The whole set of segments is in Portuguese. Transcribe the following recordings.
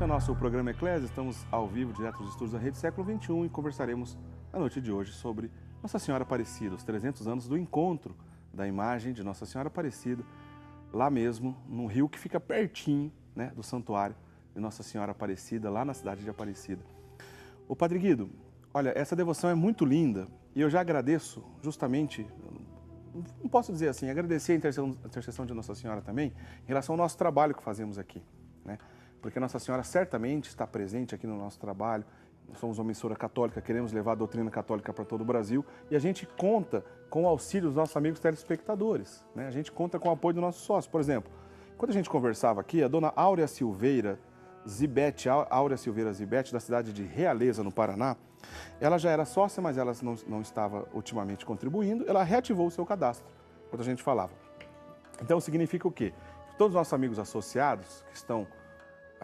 Esse é o nosso programa Eclésia, estamos ao vivo, direto dos estúdios da Rede Século XXI e conversaremos na noite de hoje sobre Nossa Senhora Aparecida, os 300 anos do encontro da imagem de Nossa Senhora Aparecida, lá mesmo, no rio que fica pertinho, né, do santuário de Nossa Senhora Aparecida, lá na cidade de Aparecida. Ô Padre Guido, olha, essa devoção é muito linda e eu já agradeço justamente, não posso dizer assim, agradecer a intercessão de Nossa Senhora também em relação ao nosso trabalho que fazemos aqui, né? Porque Nossa Senhora certamente está presente aqui no nosso trabalho. Nós somos uma emissora católica, queremos levar a doutrina católica para todo o Brasil e a gente conta com o auxílio dos nossos amigos telespectadores, né? A gente conta com o apoio do nosso sócio. Por exemplo, quando a gente conversava aqui, a dona Áurea Silveira Zibete, da cidade de Realeza, no Paraná, ela já era sócia, mas ela não estava ultimamente contribuindo, ela reativou o seu cadastro, quando a gente falava. Então significa o quê? Todos os nossos amigos associados que estão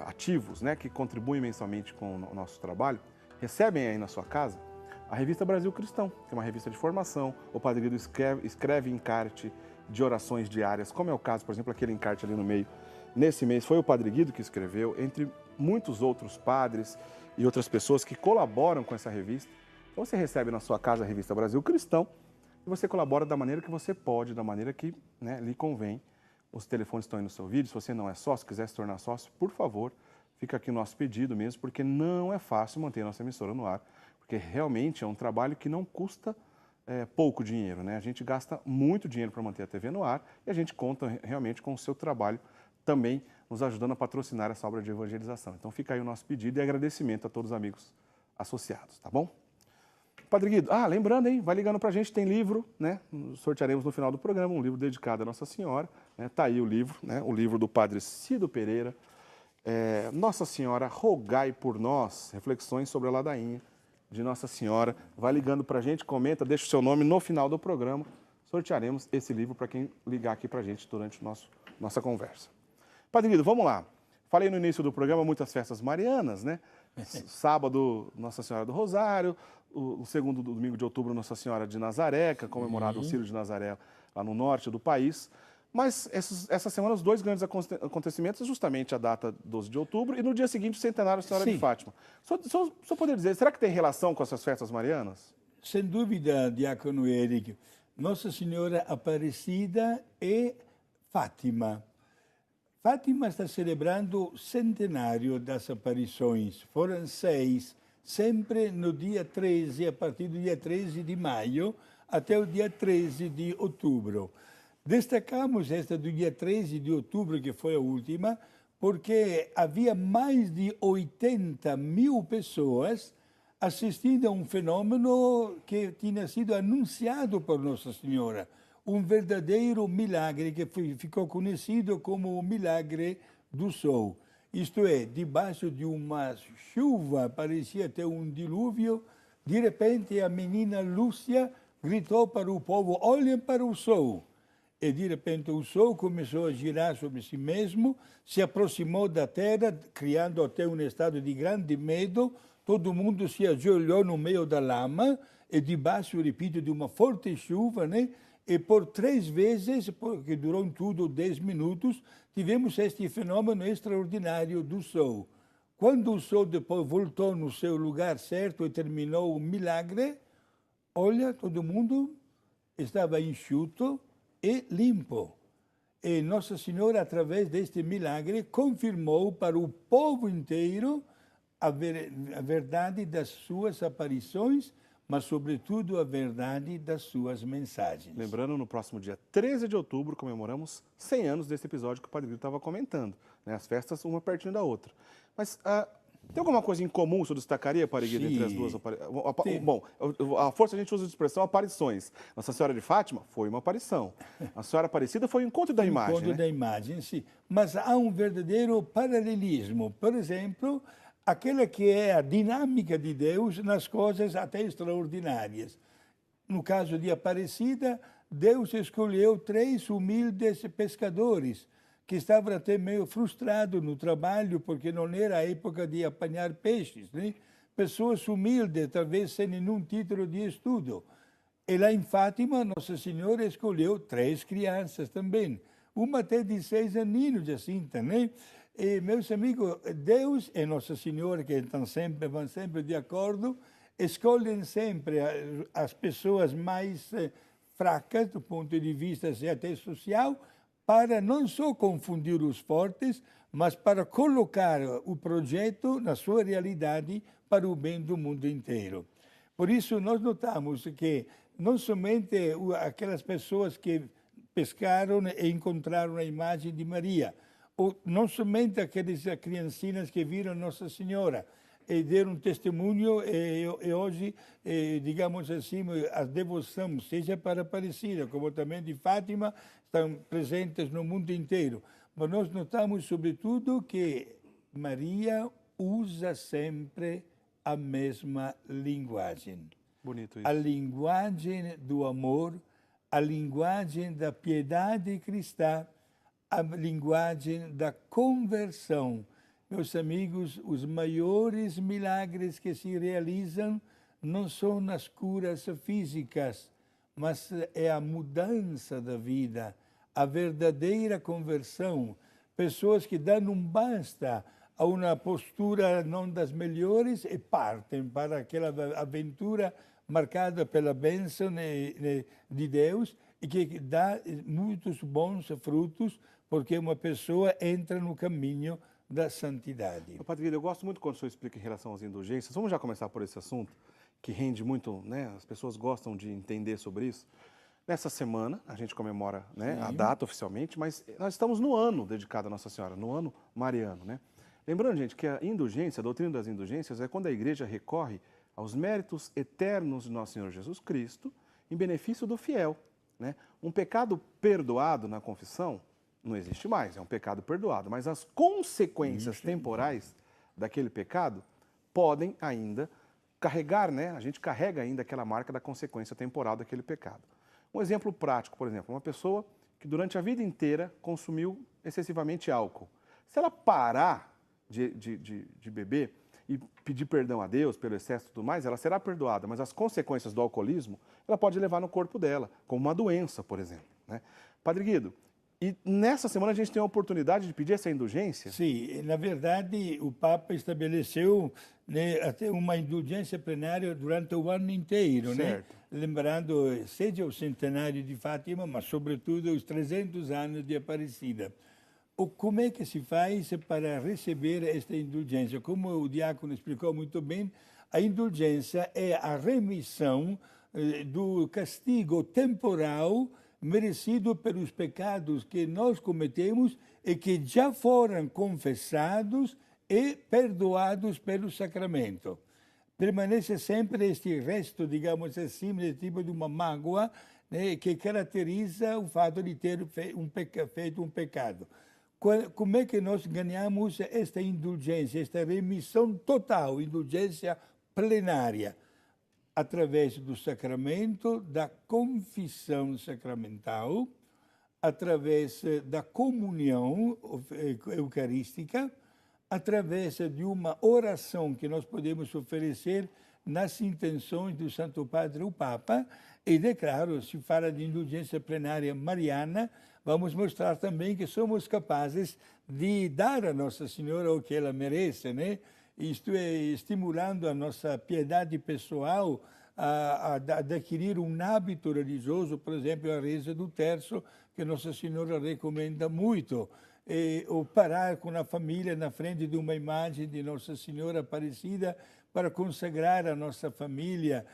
ativos, né, que contribuem mensalmente com o nosso trabalho, recebem aí na sua casa a revista Brasil Cristão, que é uma revista de formação. O Padre Guido escreve encarte de orações diárias, como é o caso, por exemplo, aquele encarte ali no meio. Nesse mês foi o Padre Guido que escreveu, entre muitos outros padres e outras pessoas que colaboram com essa revista. Então você recebe na sua casa a revista Brasil Cristão e você colabora da maneira que você pode, da maneira que, né, lhe convém. Os telefones estão aí no seu vídeo. Se você não é sócio, quiser se tornar sócio, por favor, fica aqui o nosso pedido mesmo, porque não é fácil manter a nossa emissora no ar, porque realmente é um trabalho que não custa pouco dinheiro, né? A gente gasta muito dinheiro para manter a TV no ar e a gente conta realmente com o seu trabalho também nos ajudando a patrocinar essa obra de evangelização. Então fica aí o nosso pedido e agradecimento a todos os amigos associados, tá bom? Padre Guido, lembrando, hein, vai ligando pra gente, tem livro, né? Sortearemos no final do programa um livro dedicado a Nossa Senhora, né? Tá aí o livro, né? O livro do Padre Cido Pereira, Nossa Senhora, rogai por nós, reflexões sobre a ladainha de Nossa Senhora. Vai ligando pra gente, comenta, deixa o seu nome no final do programa, sortearemos esse livro para quem ligar aqui pra gente durante nossa conversa. Padre Guido, vamos lá. Falei no início do programa muitas festas marianas, né? Sábado, Nossa Senhora do Rosário, o segundo domingo de outubro, Nossa Senhora de Nazaré, que é comemorado o Círio de Nazaré lá no norte do país. Mas essa semana os dois grandes acontecimentos, justamente a data 12 de outubro e no dia seguinte o centenário da Senhora de Fátima. Só poder dizer, será que tem relação com essas festas marianas? Sem dúvida, Diácono Eric. Nossa Senhora Aparecida e Fátima. Fátima está celebrando o centenário das aparições. Foram 6, sempre no dia 13, a partir do dia 13 de maio até o dia 13 de outubro. Destacamos esta do dia 13 de outubro, que foi a última, porque havia mais de 80 mil pessoas assistindo a um fenômeno que tinha sido anunciado por Nossa Senhora. Um verdadeiro milagre que ficou conhecido como o milagre do sol. Isto é, debaixo de uma chuva, parecia até um dilúvio, de repente a menina Lúcia gritou para o povo: olhem para o sol. E de repente o sol começou a girar sobre si mesmo, se aproximou da terra, criando até um estado de grande medo. Todo mundo se ajoelhou no meio da lama e debaixo, repito, de uma forte chuva, né? E por 3 vezes, porque durou em tudo 10 minutos, tivemos este fenômeno extraordinário do sol. Quando o sol depois voltou no seu lugar certo e terminou o milagre, olha, todo mundo estava enxuto e limpo. E Nossa Senhora, através deste milagre, confirmou para o povo inteiro a verdade das suas aparições, mas, sobretudo, a verdade das suas mensagens. Lembrando, no próximo dia 13 de outubro, comemoramos 100 anos desse episódio que o Padre Guido estava comentando, né? As festas, uma pertinho da outra. Mas tem alguma coisa em comum, o senhor destacaria, Padre Guido, entre as duas aparições? Bom, a força a gente usa a expressão aparições. Nossa Senhora de Fátima foi uma aparição. A Senhora Aparecida foi o encontro da imagem, encontro, né? Da imagem, sim. Mas há um verdadeiro paralelismo. Por exemplo, aquela que é a dinâmica de Deus nas coisas até extraordinárias. No caso de Aparecida, Deus escolheu 3 humildes pescadores que estavam até meio frustrados no trabalho porque não era a época de apanhar peixes, né? Pessoas humildes, talvez sem nenhum título de estudo. E lá em Fátima, Nossa Senhora escolheu 3 crianças também. Uma até de 6 aninhos, Jacinta, né? E, meus amigos, Deus e Nossa Senhora, que vão sempre de acordo, escolhem sempre as pessoas mais fracas, do ponto de vista até social, para não só confundir os fortes, mas para colocar o projeto na sua realidade para o bem do mundo inteiro. Por isso, nós notamos que não somente aquelas pessoas que pescaram e encontraram a imagem de Maria, ou não somente aquelas criancinhas que viram Nossa Senhora e deram testemunho, e hoje, digamos assim, a devoção, seja para Aparecida, como também de Fátima, estão presentes no mundo inteiro. Mas nós notamos, sobretudo, que Maria usa sempre a mesma linguagem. Bonito isso. A linguagem do amor, a linguagem da piedade cristã, a linguagem da conversão. Meus amigos, os maiores milagres que se realizam não são nas curas físicas, mas é a mudança da vida, a verdadeira conversão. Pessoas que dão um basta a uma postura não das melhores e partem para aquela aventura marcada pela bênção de Deus e que dá muitos bons frutos, porque uma pessoa entra no caminho da santidade. Padre Guido, eu gosto muito quando o senhor explica em relação às indulgências. Vamos já começar por esse assunto, que rende muito, né? As pessoas gostam de entender sobre isso. Nessa semana, a gente comemora, né, a data oficialmente, mas nós estamos no ano dedicado a Nossa Senhora, no ano mariano, né? Lembrando, gente, que a indulgência, a doutrina das indulgências, é quando a igreja recorre aos méritos eternos de Nosso Senhor Jesus Cristo em benefício do fiel, né? Um pecado perdoado na confissão não existe mais, é um pecado perdoado, mas as consequências temporais daquele pecado podem ainda carregar, né? A gente carrega ainda aquela marca da consequência temporal daquele pecado. Um exemplo prático, por exemplo, uma pessoa que durante a vida inteira consumiu excessivamente álcool. Se ela parar de beber e pedir perdão a Deus pelo excesso e tudo mais, ela será perdoada, mas as consequências do alcoolismo ela pode levar no corpo dela, como uma doença, por exemplo, né? Padre Guido, e nessa semana a gente tem a oportunidade de pedir essa indulgência? Sim, na verdade o Papa estabeleceu, né, até uma indulgência plenária durante o ano inteiro, né? Lembrando, seja o centenário de Fátima, mas sobretudo os 300 anos de Aparecida. Como é que se faz para receber esta indulgência? Como o diácono explicou muito bem, a indulgência é a remissão do castigo temporal merecido pelos pecados que nós cometemos e que já foram confessados e perdoados pelo sacramento. Permanece sempre este resto, digamos assim, desse tipo de uma mágoa, né, que caracteriza o fato de ter feito um pecado. Como é que nós ganhamos esta indulgência, esta remissão total, indulgência plenária? Através do sacramento da confissão sacramental, através da comunhão eucarística, através de uma oração que nós podemos oferecer nas intenções do Santo Padre, o Papa, e, claro, se fala de indulgência plenária mariana, vamos mostrar também que somos capazes de dar a Nossa Senhora o que ela merece, né? Isto é, estimulando a nossa piedade pessoal a adquirir um hábito religioso, por exemplo, a reza do terço, que Nossa Senhora recomenda muito, ou parar com a família na frente de uma imagem de Nossa Senhora Aparecida para consagrar a nossa família,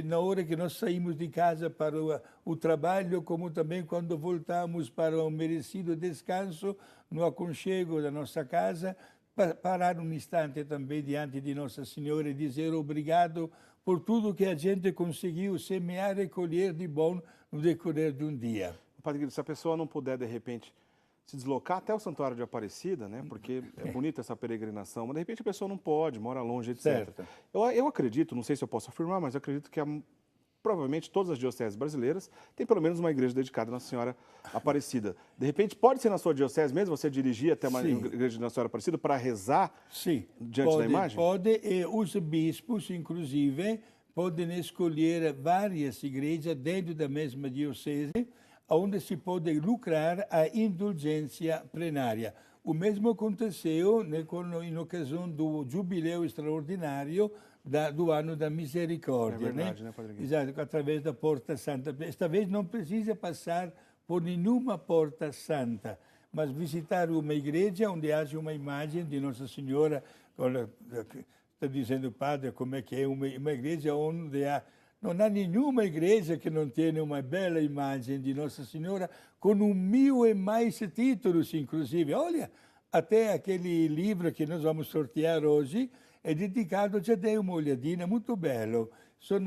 na hora que nós saímos de casa para o trabalho, como também quando voltamos para o merecido descanso no aconchego da nossa casa, parar um instante também diante de Nossa Senhora e dizer obrigado por tudo que a gente conseguiu semear e colher de bom no decorrer de um dia. Padre Guido, se a pessoa não puder, de repente, se deslocar até o Santuário de Aparecida, né? Porque é bonita essa peregrinação, mas de repente a pessoa não pode, mora longe, etc. Certo. Eu acredito, não sei se eu posso afirmar, mas eu acredito que provavelmente todas as dioceses brasileiras têm pelo menos uma igreja dedicada a Nossa Senhora Aparecida. De repente, pode ser na sua diocese mesmo, você dirigir até uma igreja de Nossa Senhora Aparecida para rezar diante da imagem? Pode, e os bispos, inclusive, podem escolher várias igrejas dentro da mesma diocese, onde se pode lucrar a indulgência plenária. O mesmo aconteceu, né, em ocasião do jubileu extraordinário do ano da misericórdia. É verdade, né, Padre Guido? Exato, através da Porta Santa. Esta vez não precisa passar por nenhuma Porta Santa, mas visitar uma igreja onde haja uma imagem de Nossa Senhora. Está dizendo o padre como é que é uma igreja onde não há nenhuma igreja que não tenha uma bela imagem de Nossa Senhora, com 1000 e mais títulos, inclusive. Olha, até aquele livro que nós vamos sortear hoje é dedicado, já dei uma olhadinha, muito belo. São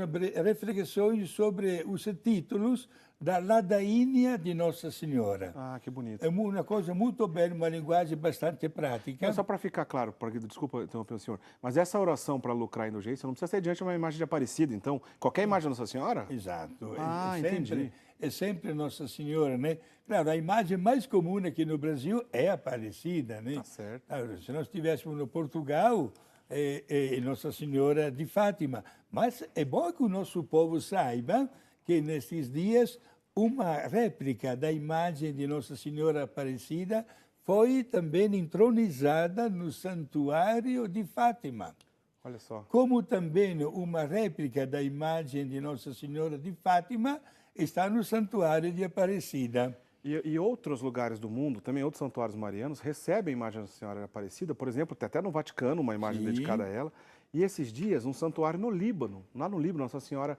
reflexões sobre os títulos da ladainha de Nossa Senhora. Ah, que bonito. É uma coisa muito bela, uma linguagem bastante prática. Não, só para ficar claro, desculpa interromper o senhor, mas essa oração para lucrar a indulgência não precisa ser diante de uma imagem de Aparecida, então, qualquer imagem da Nossa Senhora? Exato. Ah, entendi. É sempre Nossa Senhora, né? Claro, a imagem mais comum aqui no Brasil é Aparecida, né? Tá certo. Claro, se nós estivéssemos no Portugal, é Nossa Senhora de Fátima. Mas é bom que o nosso povo saiba que nesses dias uma réplica da imagem de Nossa Senhora Aparecida foi também entronizada no Santuário de Fátima. Olha só. Como também uma réplica da imagem de Nossa Senhora de Fátima está no Santuário de Aparecida. E outros lugares do mundo, também outros santuários marianos, recebem a imagem da Senhora Aparecida, por exemplo, tem até no Vaticano uma imagem dedicada a ela. E esses dias, um santuário no Líbano, lá no Líbano, Nossa Senhora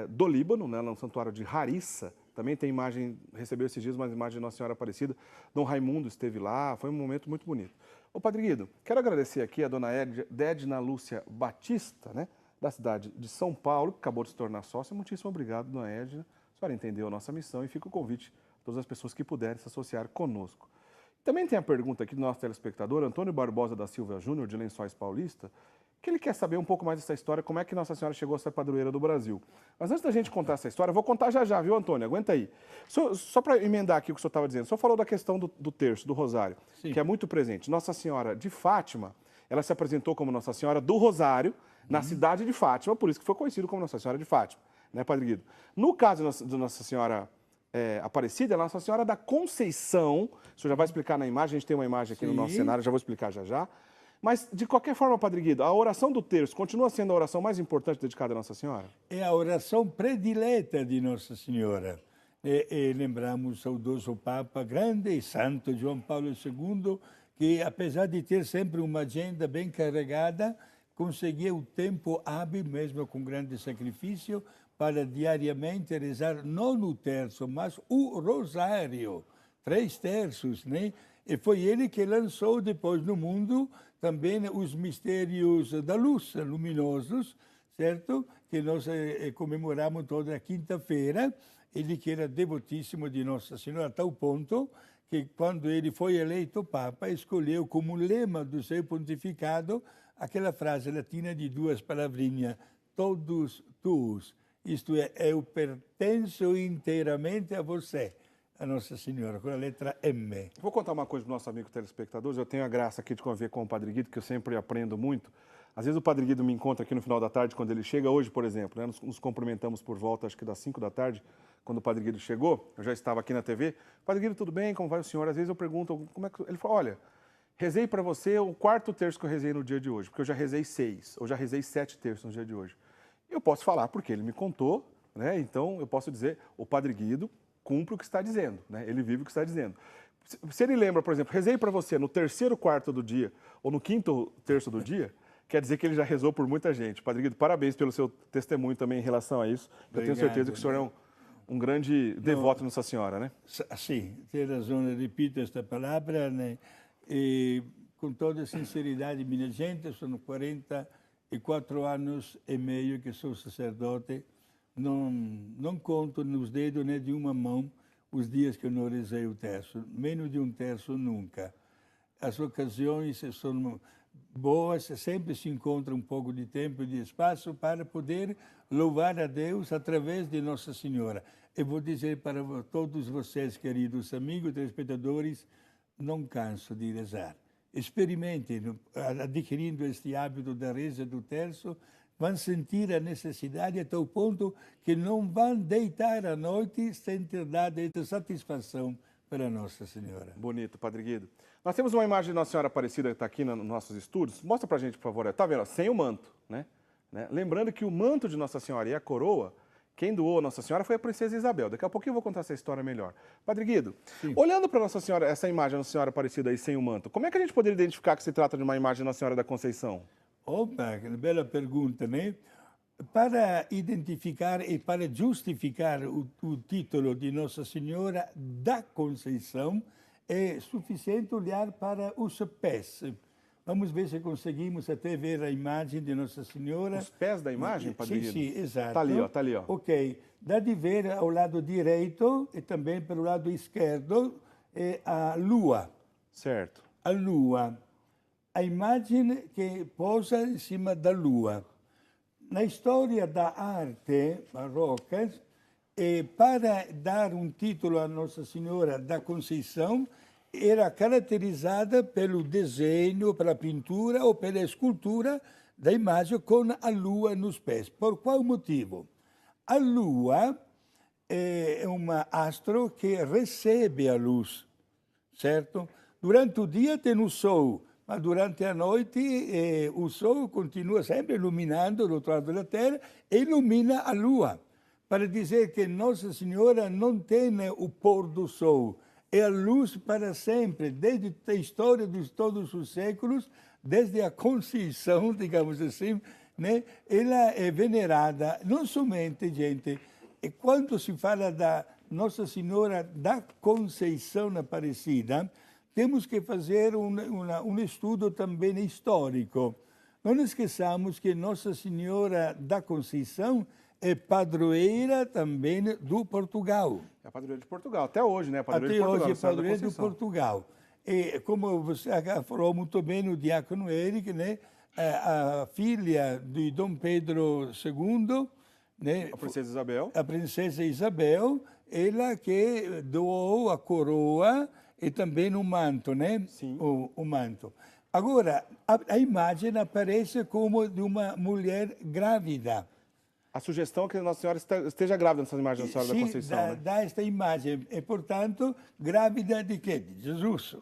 do Líbano, né, no santuário de Harissa, também tem imagem, recebeu esses dias uma imagem de Nossa Senhora Aparecida. Dom Raimundo esteve lá, foi um momento muito bonito. Ô, Padre Guido, quero agradecer aqui a dona Edna Lúcia Batista, né, da cidade de São Paulo, que acabou de se tornar sócia. Muitíssimo obrigado, dona Edna. A senhora entendeu a nossa missão e fica o convite a todas as pessoas que puderem se associar conosco. Também tem a pergunta aqui do nosso telespectador, Antônio Barbosa da Silva Júnior, de Lençóis Paulista, que ele quer saber um pouco mais dessa história, como é que Nossa Senhora chegou a ser padroeira do Brasil. Mas antes da gente contar essa história, eu vou contar já, viu, Antônio? Aguenta aí. Só para emendar aqui o que o senhor estava dizendo, o senhor falou da questão do terço, do rosário, Sim. que é muito presente. Nossa Senhora de Fátima, ela se apresentou como Nossa Senhora do Rosário, na cidade de Fátima, por isso que foi conhecido como Nossa Senhora de Fátima, né, Padre Guido? No caso de Nossa Senhora Aparecida, ela é Nossa Senhora da Conceição, o senhor já vai explicar na imagem, a gente tem uma imagem aqui no nosso cenário, já vou explicar já. Mas, de qualquer forma, Padre Guido, a oração do terço continua sendo a oração mais importante dedicada a Nossa Senhora? É a oração predileta de Nossa Senhora. E lembramos o saudoso Papa, grande e santo João Paulo II, que, apesar de ter sempre uma agenda bem carregada, conseguia o tempo hábil, mesmo com grande sacrifício, para diariamente rezar não o terço, mas o rosário, 3 terços, né? E foi ele que lançou depois no mundo também os mistérios da luz, luminosos, certo? Que nós comemoramos toda quinta-feira. Ele que era devotíssimo de Nossa Senhora, a tal ponto que quando ele foi eleito Papa, escolheu como lema do seu pontificado aquela frase latina de 2 palavrinhas, todos tuus. Isto é, eu pertenço inteiramente a você, a Nossa Senhora, com a letra M. Vou contar uma coisa para os nossos amigos telespectadores. Eu tenho a graça aqui de conviver com o Padre Guido, que eu sempre aprendo muito. Às vezes o Padre Guido me encontra aqui no final da tarde, quando ele chega hoje, por exemplo, né? Nos cumprimentamos por volta, acho que das 5 da tarde, quando o Padre Guido chegou, eu já estava aqui na TV. Padre Guido, tudo bem? Como vai o senhor? Às vezes eu pergunto, como é que... Ele fala, olha, rezei para você o 4º terço que eu rezei no dia de hoje, porque eu já rezei 6, ou já rezei 7 terços no dia de hoje. Eu posso falar porque ele me contou, né? Então eu posso dizer, o Padre Guido cumpre o que está dizendo, né? Ele vive o que está dizendo. Se ele lembra, por exemplo, rezei para você no 3º quarto do dia ou no 5º terço do dia, quer dizer que ele já rezou por muita gente. Padre Guido, parabéns pelo seu testemunho também em relação a isso. Eu tenho certeza que o senhor é um grande devoto de Nossa Senhora, né? Sim, tem razão, eu repito esta palavra, né? E com toda sinceridade, minha gente, sono 44 anos e meio que sou sacerdote. Não conto nos dedos nem de uma mão os dias que eu não rezei o terço, menos de um terço nunca. As ocasiões são boas, sempre se encontra um pouco de tempo e de espaço para poder louvar a Deus através de Nossa Senhora. Eu vou dizer para todos vocês, queridos amigos, telespectadores, não canso de rezar. Experimentem, adquirindo este hábito da reza do terço, vão sentir a necessidade a tal ponto que não vão deitar à noite sem ter dado esta satisfação para Nossa Senhora. Bonito, Padre Guido. Nós temos uma imagem de Nossa Senhora Aparecida que está aqui nos nossos estúdios. Mostra pra gente, por favor. Tá vendo? Sem o manto, né? Lembrando que o manto de Nossa Senhora e a coroa, quem doou a Nossa Senhora foi a princesa Isabel. Daqui a pouquinho eu vou contar essa história melhor. Padre Guido, Sim. Olhando para Nossa Senhora, essa imagem de Nossa Senhora Aparecida aí sem o manto, como é que a gente poderia identificar que se trata de uma imagem de Nossa Senhora da Conceição? Opa, que bela pergunta, né? Para identificar e para justificar o título de Nossa Senhora da Conceição, é suficiente olhar para os pés. Vamos ver se conseguimos até ver a imagem de Nossa Senhora. Os pés da imagem, Padre Guido? Sim, exato. Tá ali, ó. Ok. Dá de ver ao lado direito e também pelo lado esquerdo a lua. Certo. A lua. A imagem que posa em cima da lua. Na história da arte barroca, para dar um título a Nossa Senhora da Conceição, era caracterizada pelo desenho, pela pintura ou pela escultura da imagem com a lua nos pés. Por qual motivo? A lua é um astro que recebe a luz, certo? Durante o dia tem o sol, mas durante a noite o sol continua sempre iluminando do outro lado da Terra e ilumina a lua, para dizer que Nossa Senhora não tem o pôr do sol, é a luz para sempre, desde a história de todos os séculos, desde a Conceição, digamos assim, né? Ela é venerada, não somente, gente, e quando se fala da Nossa Senhora da Conceição Aparecida, temos que fazer um estudo também histórico. Não esqueçamos que Nossa Senhora da Conceição é padroeira também do Portugal. É a padroeira de Portugal, até hoje, né? Até hoje é padroeira de Portugal. E como você falou muito bem, o diácono Eric, né? A filha de Dom Pedro II, né? A princesa Isabel. A princesa Isabel, ela que doou a coroa e também o manto, né? Sim. O manto. Agora, a imagem aparece como de uma mulher grávida. A sugestão é que Nossa Senhora esteja grávida nessa imagem da Senhora da Conceição, né? Dá esta imagem. E, portanto, grávida de quê? De Jesus.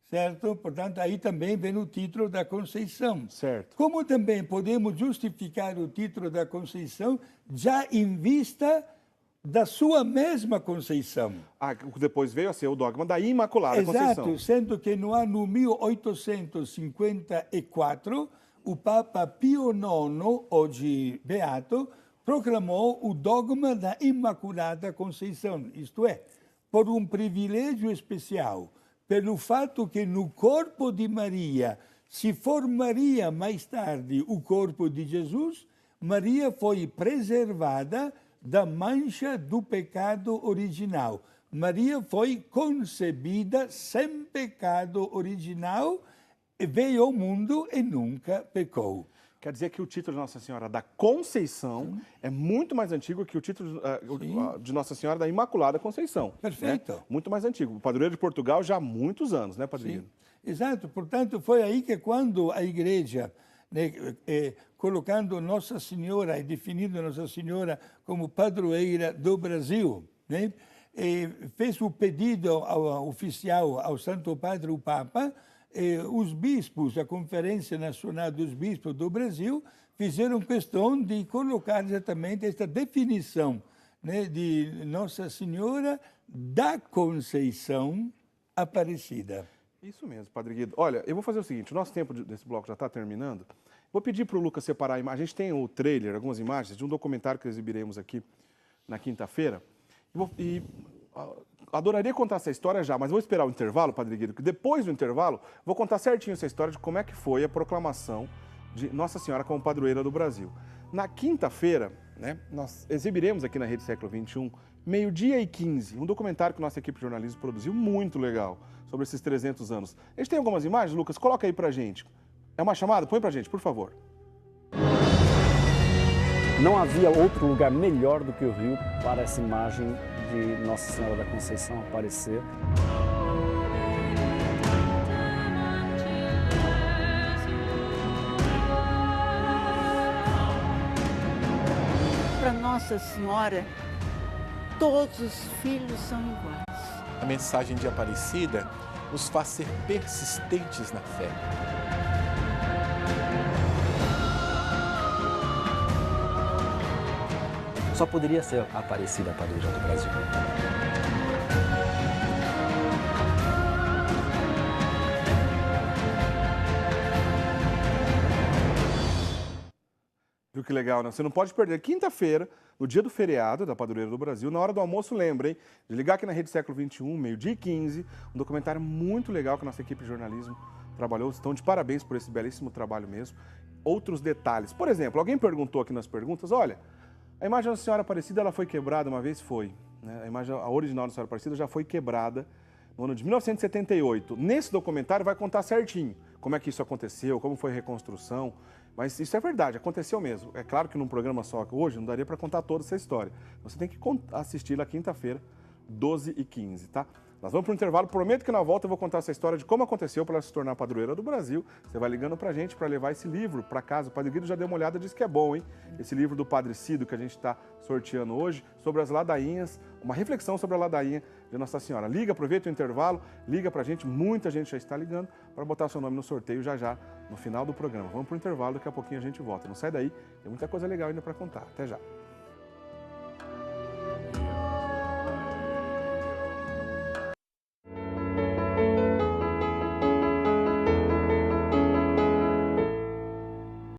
Certo? Portanto, aí também vem o título da Conceição. Certo. Como também podemos justificar o título da Conceição já em vista da sua mesma Conceição. Depois veio a ser o dogma da Imaculada Conceição. Exato, sendo que no ano 1854, o Papa Pio IX, hoje beato, proclamou o dogma da Imaculada Conceição, isto é, por um privilégio especial, pelo fato que no corpo de Maria se formaria mais tarde o corpo de Jesus, Maria foi preservada da mancha do pecado original. Maria foi concebida sem pecado original, veio ao mundo e nunca pecou. Quer dizer que o título de Nossa Senhora da Conceição é muito mais antigo que o título de Nossa Senhora da Imaculada Conceição. Perfeito. Né? Muito mais antigo. O padroeiro de Portugal já há muitos anos, né, Padre Guido? Exato. Portanto, foi aí que quando a Igreja, né, colocando Nossa Senhora e definindo Nossa Senhora como padroeira do Brasil, né, fez o pedido oficial ao Santo Padre, o Papa. Os bispos, a Conferência Nacional dos Bispos do Brasil, fizeram questão de colocar exatamente esta definição, né, de Nossa Senhora da Conceição Aparecida. Isso mesmo, Padre Guido. Olha, eu vou fazer o seguinte, o nosso tempo desse bloco já está terminando. Vou pedir para o Lucas separar a imagem. A gente tem o trailer, algumas imagens de um documentário que exibiremos aqui na quinta-feira. Adoraria contar essa história já, mas vou esperar o intervalo, Padre Guido, que depois do intervalo vou contar certinho essa história de como é que foi a proclamação de Nossa Senhora como padroeira do Brasil. Na quinta-feira, né, nós exibiremos aqui na Rede Século XXI, 12h15, um documentário que nossa equipe de jornalismo produziu, muito legal, sobre esses 300 anos. A gente tem algumas imagens, Lucas? Coloca aí pra gente. É uma chamada? Põe pra gente, por favor. Não havia outro lugar melhor do que o Rio para essa imagem de Nossa Senhora da Conceição aparecer. Para Nossa Senhora, todos os filhos são iguais. A mensagem de Aparecida nos faz ser persistentes na fé. Só poderia ser a Aparecida, padroeira do Brasil. Viu que legal, né? Você não pode perder. Quinta-feira, no dia do feriado da Padroeira do Brasil, na hora do almoço, lembrem de ligar aqui na Rede Século XXI, meio-dia e 15, um documentário muito legal que a nossa equipe de jornalismo trabalhou. Estão de parabéns por esse belíssimo trabalho mesmo. Outros detalhes. Por exemplo, alguém perguntou aqui nas perguntas, olha, a imagem da Senhora Aparecida ela foi quebrada uma vez? Foi. Né? A original da Senhora Aparecida já foi quebrada no ano de 1978. Nesse documentário vai contar certinho como é que isso aconteceu, como foi a reconstrução. Mas isso é verdade, aconteceu mesmo. É claro que num programa só hoje não daria para contar toda essa história. Você tem que assistir lá quinta-feira, 12h15, tá? Nós vamos para o intervalo. Prometo que na volta eu vou contar essa história de como aconteceu para ela se tornar padroeira do Brasil. Você vai ligando para a gente para levar esse livro para casa. O Padre Guido já deu uma olhada, disse que é bom, hein? Esse livro do Padre Cido que a gente está sorteando hoje, sobre as ladainhas, uma reflexão sobre a ladainha de Nossa Senhora. Liga, aproveita o intervalo, liga para a gente. Muita gente já está ligando para botar seu nome no sorteio já no final do programa. Vamos para o intervalo, daqui a pouquinho a gente volta. Não sai daí, tem muita coisa legal ainda para contar. Até já.